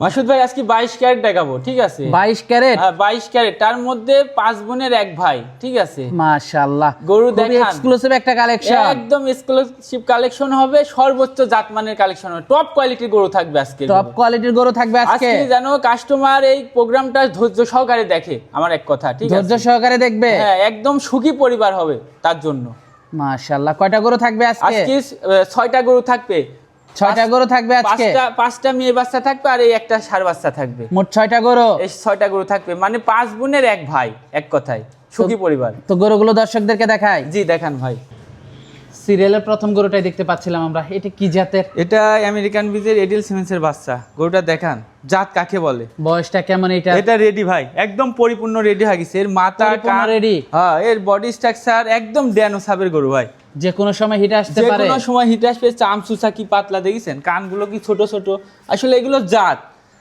মাসুদ ভাই আজকে 22 ক্যারেট দেখাবো, ঠিক আছে? 22 ক্যারেট? হ্যাঁ 22 ক্যারেট, তার মধ্যে 5 বোনের এক ভাই, ঠিক আছে? মাশাআল্লাহ, গরু খুবই দেখান, এক্সক্লুসিভ একটা কালেকশন, একদম এক্সক্লুসিভ কালেকশন হবে, সর্বোচ্চ জাতমানের কালেকশন হবে, টপ কোয়ালিটির গরু থাকবে আজকে। টপ কোয়ালিটির গরু থাকবে আজকে। আজকে জানো কাস্টমার এই প্রোগ্রামটা ধৈর্য সহকারে দেখে, আমার এক কথা, ঠিক আছে? ধৈর্য সহকারে দেখবে, হ্যাঁ একদম সুখী পরিবার হবে তার জন্য। মাশাআল্লাহ, কয়টা গরু থাকবে আজকে? আজকে 6টা গরু থাকবে। 6টা গরু থাকবে আজকে। 5টা মেয়ে বাচ্চা থাকবে আর এই একটা ষাঁড় বাচ্চা থাকবে। মোট 6টা গরু। এই 6টা গরু থাকবে, মানে 5 বোনের এক ভাই, এক কথায় সুখী পরিবার। তো গরুগুলো দর্শকদেরকে দেখাই। জি দেখান ভাই। সিরিয়ালের প্রথম গরুটাই দেখতে পাচ্ছিলাম আমরা, এটা কি জাতের? এটা আমেরিকান বিজের এডিল সিমেন্সের বাচ্চা। গরুটা দেখান, জাত কাকে বলে? বয়সটা কেমন এটা? এটা রেডি ভাই, একদম পরিপূর্ণ রেডি হয়ে গেছে। এর মাথা কান রেডি। হ্যাঁ, এর বডি স্ট্রাকচার একদম ড্যানোসাবের গরু ভাই। যে কোনো সময় হিট আসতে যে পারে, কোনো সময় হিট আসবে। চামচুচা কি পাতলা দেখেছেন, কানগুলো কি ছোট ছোট। আসলে এগুলো জাত,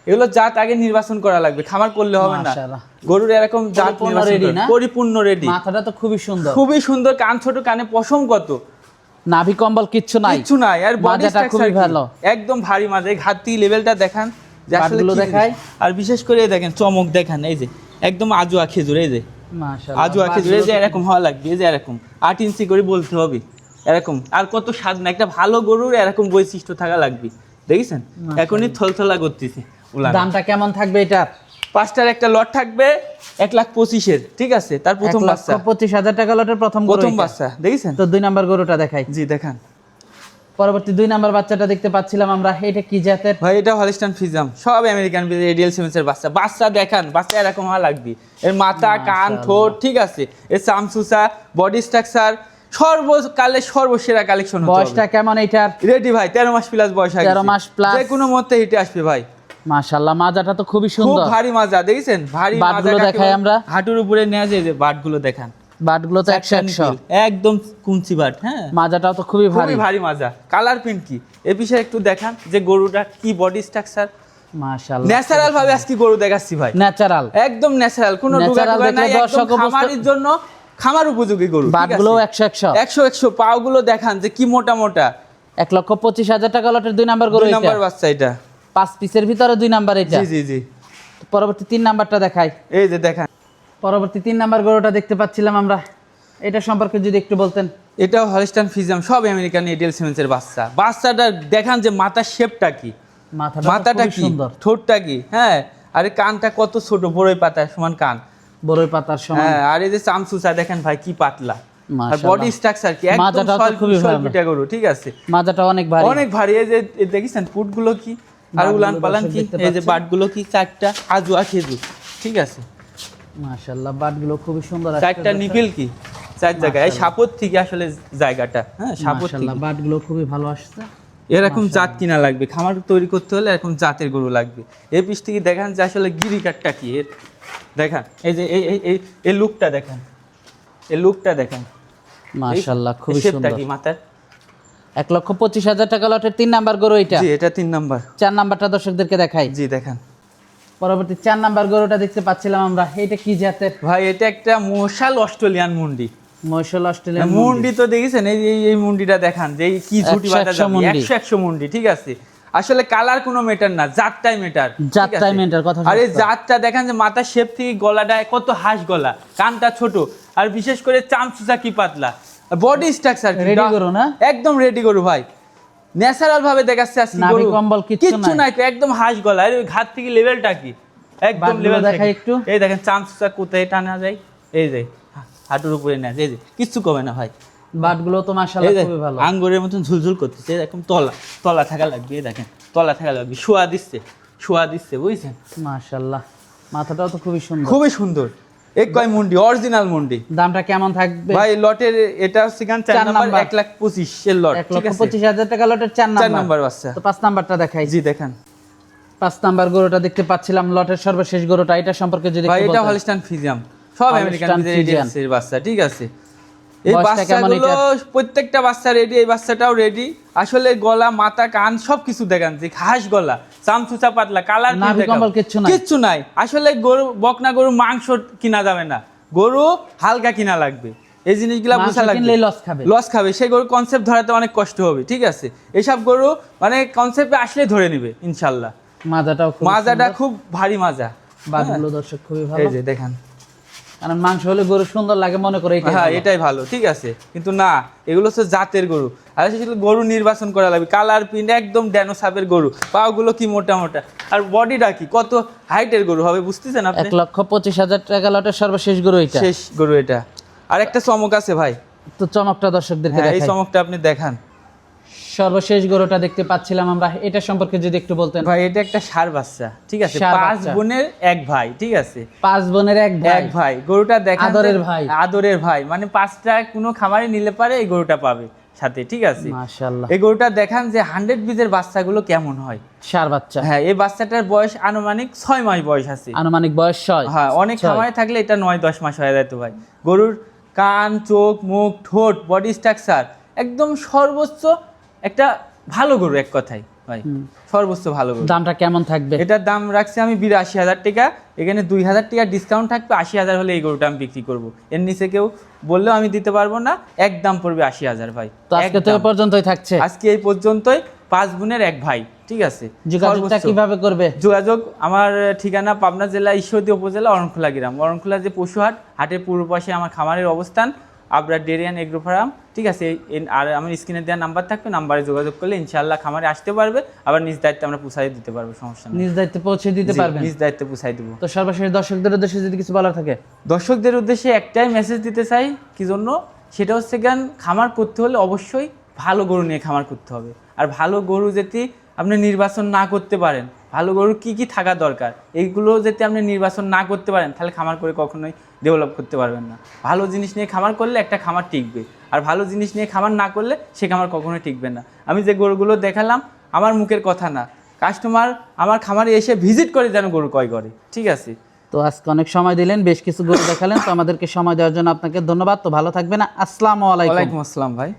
এগুলো জাত আগে নির্বাচন করা লাগবে, খামার করলে হবে না। মাশাআল্লাহ, গরুর এরকম জাত রেডি না? পরিপূর্ণ রেডি। মাথাটা তো খুবই সুন্দর, খুবই সুন্দর, কান ছোট, কানে পশম কত, নাভি কম্বল কিচ্ছু নাই, কিচ্ছু নাই। আর বডি মাজাটা খুবই ভালো, একদম ভারী মাজা। এই ঘাটতি লেভেলটা দেখান যে আসলে বাটগুলো কি দেখাই। জিনিস। আর বিশেষ করে এই দেখেন চমক দেখান, এই যে একদম আজুয়া খেজুর, এই যে মাশাআল্লাহ, আজুয়া খেজুর, এই যে এরকম হওয়া লাগবে, এই যে এরকম 8 ইঞ্চি করে বলতে হবে এরকম। আর কত স্বাদ না, একটা ভালো গরুর এরকম বৈশিষ্ট্য থাকা লাগবে। দেখেছেন এখনই থলথলা করতেছে। দামটা কেমন থাকবে এটার? 5টার একটা লট থাকবে 1,25,000, ঠিক আছে? তার প্রথম বাচ্চা 1,25,000 টাকা লটের প্রথম বাচ্চা, দেখেছেন? তো 2 নাম্বার গরুটা দেখাই। জি দেখান। পরবর্তী 2 নাম্বার বাচ্চাটা দেখতে পাচ্ছিলাম আমরা, এটা কি জাতের? ভাই এটা হলিস্টান ফ্রিজিয়ান, সব আমেরিকান বিজের এডিএল সিমেন্সের বাচ্চা। বাচ্চা দেখান, বাচ্চা এরকম হওয়া লাগবে। এর মাথা কান ঠোঁট, ঠিক আছে? এর চামচুচা বডি স্ট্রাকচার সর্বকালের সর্বসেরা কালেকশন। বয়সটা কেমন এটার? রেডি ভাই, 13 মাস প্লাস বয়স হয়ে গেছে। 13 মাস প্লাস, যে কোনো মতে হিটে আসবে ভাই। মাশাআল্লাহ, মাজাটা তো খুবই খুব সুন্দর, ভারী মাজা, দেখেছেন? ভারী মাজা। বাটগুলো দেখাই আমরা, হাঁটুর উপরে নেওয়া যায়, যে বাটগুলো দেখান, বাটগুলো তো 100 একদম কুঞ্চি বাট। হ্যাঁ, মাজাটাও তো খুবই ভারী, খুবই ভারী মাজা। কালার প্রিন্ট কি এই বিষয়ে একটু দেখান, যে গরুটা কি বডি স্ট্রাকচার। মাশাআল্লাহ, ন্যাচারাল ভাবে আজকে গরু দেখাচ্ছি ভাই, ন্যাচারাল, একদম ন্যাচারাল, কোনো ডুগা ডুগা নাই, একদম খামারের জন্য খামার উপযোগী গরু। বাটগুলো 100 পাওগুলো দেখান যে কি মোটা মোটা। 1,25,000 টাকা লটের 2 নাম্বার গরু, 2 এটা নাম্বার বাচ্চা, এটা 5 পিসের ভিতরে 2 নাম্বার এটা। জি জি জি। পরবর্তী 3 নাম্বারটা দেখাই। এই যে দেখান, পরবর্তী 3 নাম্বার গরুটা দেখতে পাচ্ছিলাম আমরা, এটা সম্পর্কে যদি একটু বলতেন। এটাও হলিস্টান ফ্রিজিয়ান, সব আমেরিকান এডিএল সিমেন্সের বাচ্চা। বাচ্চাটা দেখান যে মাথার শেপটা কি, মাথাটা কি, সুন্দর, ঠোঁটটা কি। হ্যাঁ, আরে কানটা কত ছোট, বড়ই পাতা সমান কান, বড়ই পাতার সমান। হ্যাঁ, আর এই যে চামচুচা দেখেন ভাই কি পাতলা। আর মাশাআল্লাহ, বডি স্ট্রাকচার কি, একদম মাজাটাও তো খুবই ভালো গরু, ঠিক আছে? মাজাটা অনেক ভারী, অনেক ভারী। এই যে দেখেছেন পুটগুলো কি, আর উলান পালান কি, এই যে বাটগুলো কি, 4টা আজুয়া খেজুর, ঠিক আছে? মাশাআল্লাহ, বাটগুলো খুবই সুন্দর, 4টা নিপিল কি 4 জায়গায়। এই সাপত থেকে আসলে জায়গাটা, হ্যাঁ সাপত থেকে। মাশাআল্লাহ, বাটগুলো খুবই ভালো আসছে। এরকম জাত কিনা লাগবে, খামার তৈরি করতে হলে এরকম জাতের গরু লাগবে। এই পিস থেকে দেখান যে আসলে গিরিকাটটা কি এর, দেখান। এই যে এই লুকটা দেখান, এই লুকটা দেখান, মাশাআল্লাহ, খুবই শেপটা সুন্দর। কি মাথার। 1,25,000 টাকা লটের 3 নাম্বার গরু এটা। জি, এটা 3 নাম্বার। 4 নাম্বারটা দর্শকদেরকে দেখাই। জি দেখান। পরবর্তী 4 নাম্বার গরুটা দেখতে পাচ্ছিলাম আমরা, এটা কি জাতের? ভাই এটা একটা মশাল অস্ট্রেলিয়ান মুন্ডি। মশাল অস্ট্রেলিয়ান মুন্ডি তো দেখেছেন, এই মুন্ডিটা দেখান যে এই কি ঝুটি বাঁধা যাবে। 100 মুন্ডি, ঠিক আছে? আসলে কালার কোনো ম্যাটার না, জাতটাই ম্যাটার, জাতটাই ম্যাটার, কথা। আর এই জাতটা দেখেন যে মাথার শেপ থেকে গলাটা কত হাঁস গলা, কানটা ছোট, আর বিশেষ করে চামচুচা কি পাতলা, বডি স্ট্রাকচার রেডি গরু না, একদম রেডি গরু ভাই। ন্যাচারাল ভাবে দেখাচ্ছে আজকে গরু, নাভি কম্বল কিচ্ছু নাই, একদম হাঁস গলা। আর ওই ঘাট থেকে লেভেলটা কি, একদম লেভেল দেখাই একটু। এই দেখেন চামচুচা কোথায় টানা যায়, এই যে হাঁটুর উপরে নেয়, এই যে কিচ্ছু কমে না ভাই। বাটগুলো তো মাশাআল্লাহ খুবই ভালো, আঙ্গুরের মতন ঝুলঝুল করতেছে, এরকম তলা থাকা লাগবে। এই দেখেন তলা থাকা লাগবে, শোয়া দিচ্ছে, বুঝছেন? মাশাআল্লাহ, মাথাটাও তো খুবই সুন্দর, খুবই সুন্দর। এক কয় মুন্ডি, অরিজিনাল মুন্ডি। দামটা কেমন থাকবে ভাই লটের এটা হচ্ছে 4 নাম্বার, 1,25,000 এর লট, ঠিক আছে? 1,25,000 টাকা লটের 4 নাম্বার বাচ্চা। তো 5 নাম্বারটা দেখাই। জি দেখান। 5 নাম্বার গরুটা দেখতে পাচ্ছিলাম, লটের সর্বশেষ গরুটা, এটা সম্পর্কে যদি ভাই একটু এটা বলতেন। হলিস্টান ফ্রিজিয়ান, সব আমেরিকান বিজের বাচ্চা, ঠিক আছে? এই বয়সটা কেমন বাচ্চাগুলো এটার? প্রত্যেকটা বাচ্চা রেডি, এই বাচ্চাটাও রেডি। আসলে গলা মাথা কান সবকিছু দেখান যে হাঁস গলা, চামচুচা পাতলা, কালার নাভি কম্বল কিচ্ছু নাই। আসলে গরু বকনা গরু মাংস কিনা যাবে না, গরু হালকা কিনা লাগবে। এই জিনিসগুলো বোঝা লাগবে, লস খাবে সেই গরু কনসেপ্ট ধরাতে অনেক কষ্ট হবে, ঠিক আছে? এইসব গরু মানে কনসেপ্টে আসলে ধরে নেবে ইনশাল্লাহ। মাজাটাও খুব মাজাটা খুব ভারী মাজা। বাটগুলো দর্শক খুবই এই ভালো, যে দেখেন, কারণ মাংস হলে গরু সুন্দর লাগে মনে করে এটাই হ্যাঁ ভালো। এটাই ভালো, ঠিক আছে। কিন্তু না, এগুলো হচ্ছে জাতের গরু। আর সেগুলো গরু নির্বাচন করা লাগবে, কালার প্রিন্ট একদম ড্যানো সাপের গরু, পাগুলো কি মোটা মোটা, আর বডিটা কি কত হাইটের গরু হবে বুঝতেছেন আপনি। 1,25,000 টাকা লটের সর্বশেষ গরু এটা। শেষ গরু এটা। আর একটা চমক আছে ভাই, তো চমকটা দর্শকদেরকে হ্যাঁ এই দেখাই। চমকটা আপনি দেখান। সর্বশেষ গরুটা দেখতে পাচ্ছিলাম আমরা, এটা সম্পর্কে যদি একটু বলতেন। ভাই এটা একটা ষাঁড় বাচ্চা, ঠিক আছে, ষাঁড় 5 বাচ্চা। বোনের এক ভাই, ঠিক আছে, 5 বোনের এক ভাই। এক ভাই। গরুটা দেখেন, আদরের ভাই। আদরের ভাই, মানে 5টা কোনো খামারে নিলে পারে এই গরুটা পাবে সাথে, ঠিক আছে। মাশাআল্লাহ, এই গরুটা দেখান যে 100 বীজের বাচ্চাগুলো কেমন হয়। ষাঁড় বাচ্চা। হ্যাঁ এই বাচ্চাটার বয়স আনুমানিক 6 মাস বয়স আছে। আনুমানিক বয়স 6। হ্যাঁ অনেক খামারে থাকলে এটা 9-10 মাস হয়ে যেত ভাই। গরুর কান, চোখ, মুখ, ঠোঁট, বডি স্ট্রাকচার একদম সর্বোচ্চ একটা ভালো গরু, এক কথায় ভাই সর্বোচ্চ ভালো গরু। দামটা কেমন থাকবে? এটার দাম রাখছি আমি 82,000 টাকা। এখানে 2,000 টাকা ডিসকাউন্ট থাকবে, 80,000 হলে এই গরুটা আমি বিক্রি করব। এর নিচে কেউ বললেও আমি দিতে পারবো না, একদম পড়বে 80,000 ভাই। তো আজকে তো এই পর্যন্তই থাকছে। আজকে এই পর্যন্তই, 5 বোনের এক ভাই, ঠিক আছে। যোগাযোগটা কিভাবে করবে? যোগাযোগ, আমার ঠিকানা পাবনা জেলা ঈশ্বরদী উপজেলা অরণখোলা গ্রাম। অরণখোলা যে পশুহাট, হাটের পূর্ব পাশে আমার খামারের অবস্থান, Abrar dairy and agro farm, ঠিক আছে। আর আমার স্ক্রিনে দেওয়া নাম্বার থাকবে, নাম্বারে যোগাযোগ করলে ইনশাআল্লাহ খামারে আসতে পারবে, আবার নিজ দায়িত্বে আমরা পুষাই দিতে পারবো, সমস্যা নেই। নিজ দায়িত্বে পৌঁছে দিতে পারবেন? নিজ দায়িত্বে পুষাই দেবো। তো সর্বশেষ দর্শকদের উদ্দেশ্যে যদি কিছু বলার থাকে? দর্শকদের উদ্দেশ্যে একটাই মেসেজ দিতে চাই, কি জন্য, সেটা হচ্ছে জ্ঞান, খামার করতে হলে অবশ্যই ভালো গরু নিয়ে খামার করতে হবে। আর ভালো গরু যদি আপনি নির্বাচন না করতে পারেন, ভালো গরুর কি কি থাকা দরকার এইগুলো যদি আপনি নির্বাচন না করতে পারেন, তাহলে খামার করে কখনোই ডেভেলপ করতে পারবেন না। ভালো জিনিস নিয়ে খামার করলে একটা খামার টিকবে, আর ভালো জিনিস নিয়ে খামার না করলে সে খামার কখনোই টিকবে না। আমি যে গরুগুলো দেখালাম আমার মুখের কথা না, কাস্টমার আমার খামারে এসে ভিজিট করে যেন গরু ক্রয় করে, ঠিক আছে। তো আজকে অনেক সময় দিলেন, বেশ কিছু গরু দেখালেন, তো আমাদেরকে সময় দেওয়ার জন্য আপনাকে ধন্যবাদ। তো ভালো থাকবেন, আসসালামু আলাইকুম। ওয়ালাইকুম আসসালাম ভাই।